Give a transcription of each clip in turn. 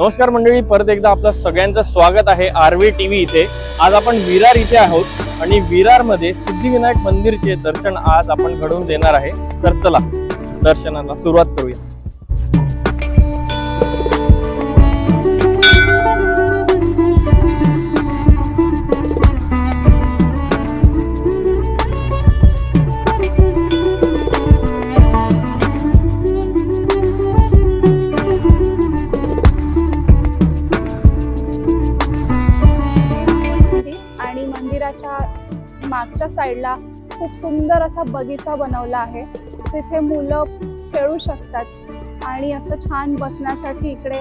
नमस्कार मंडळी, परत एकदा आपलं सगळ्यांचं स्वागत आहे आरवी टीव्ही इथे। आज आपण विरार इथे आहोत आणि विरार मध्ये सिद्धिविनायक मंदिरचे दर्शन आज आपण घडवून देणार आहे। तर चला दर्शनाला सुरुवात करूया। मागच्या साईडला खूप सुंदर असा बगीचा बनवला आहे, जिथे मुलं खेळू शकतात आणि असं छान बसण्यासाठी इकडे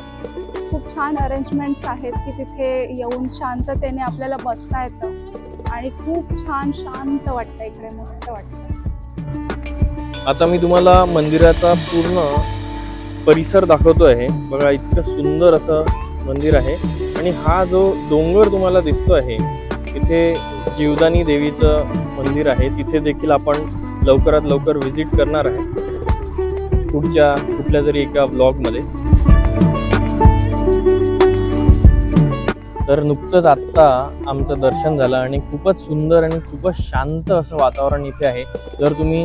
खूप छान अरेंजमेंट्स आहेत की तिथे येऊन शांततेने आपल्याला बसता येतं आणि खूप छान शांत वाटतं, इकडे मस्त वाटतं। आता मी तुम्हाला मंदिराचा पूर्ण परिसर दाखवतो आहे। बघा, इतकं सुंदर असं मंदिर आहे आणि हा जो डोंगर तुम्हाला दिसतो आहे इथे जीवदानी देवीचं मंदिर आहे। तिथे देखील आपण लवकरात लवकर व्हिजिट करणार आहे पुढच्या कुठल्या तरी एका व्लॉगमध्ये। तर नुकतंच आत्ता आमचं दर्शन झालं आणि खूपच सुंदर आणि खूपच शांत असं वातावरण इथे आहे। जर तुम्ही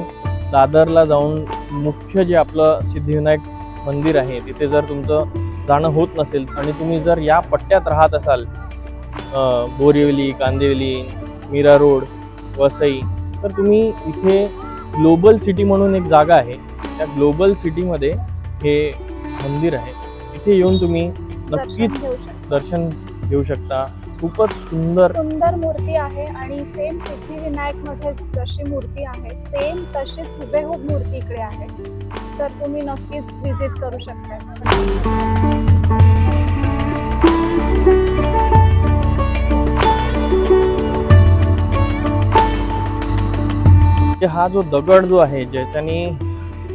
दादरला जाऊन मुख्य जे आपलं सिद्धिविनायक मंदिर आहे तिथे जर तुमचं जाणं होत नसेल आणि तुम्ही जर या पट्ट्यात राहत असाल, बोरिवली, कांदिवली, मीरा रोड, वसई, तर तुम्ही इथे ग्लोबल सिटी म्हणून एक जागा आहे, त्या ग्लोबल सिटीमध्ये हे मंदिर आहे। इथे येऊन तुम्ही नक्कीच दर्शन घेऊ शकता। खूपच सुंदर मूर्ती आहे आणि सेम सिद्धिविनायक मध्ये जशी मूर्ती आहे सेम तशीच हुबेहूब मूर्ती इकडे आहे, तर तुम्ही नक्कीच व्हिजिट करू शकता। हा जो दगड जो आहे ज्याच्याने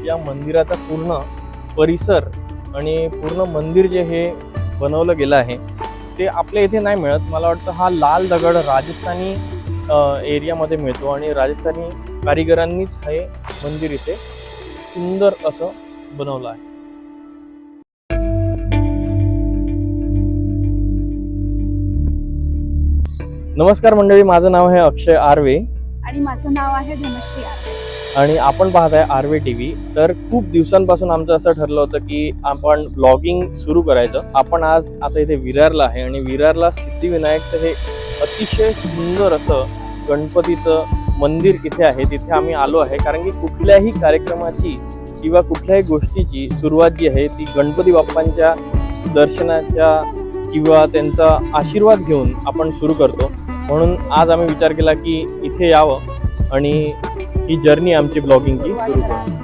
या मंदिराचा पूर्ण परिसर आणि पूर्ण मंदिर जे हे बनवलं गेलं आहे ते आपल्या इथे नाही मिळत। मला वाटतं हा लाल दगड राजस्थानी एरियामध्ये मिळतो आणि राजस्थानी कारिगरांनीच हे मंदिर इथे सुंदर असं बनवलं आहे। नमस्कार मंडळी, माझं नाव आहे अक्षय आर्वे आणि माझं नाव आहे धनश्री आर्वे आणि आपण पाहताय आरवी टीव्ही। तर खूप दिवसांपासून आमचं असं ठरलं होतं की आपण ब्लॉगिंग सुरू करायचं। आपण आज आता इथे विरारला आहे आणि विरारला सिद्धिविनायकचं हे अतिशय सुंदर असं गणपतीचं मंदिर इथे आहे, तिथे आम्ही आलो आहे। कारण की कुठल्याही कार्यक्रमाची किंवा कुठल्याही गोष्टीची सुरुवात जी आहे ती गणपती बाप्पांच्या दर्शनाच्या किंवा त्यांचा आशीर्वाद घेऊन आपण सुरू करतो। म्हणून आज आम्ही विचार केला की इथे यावं आणि ही जर्नी आमची ब्लॉगिंगची सुरू करू।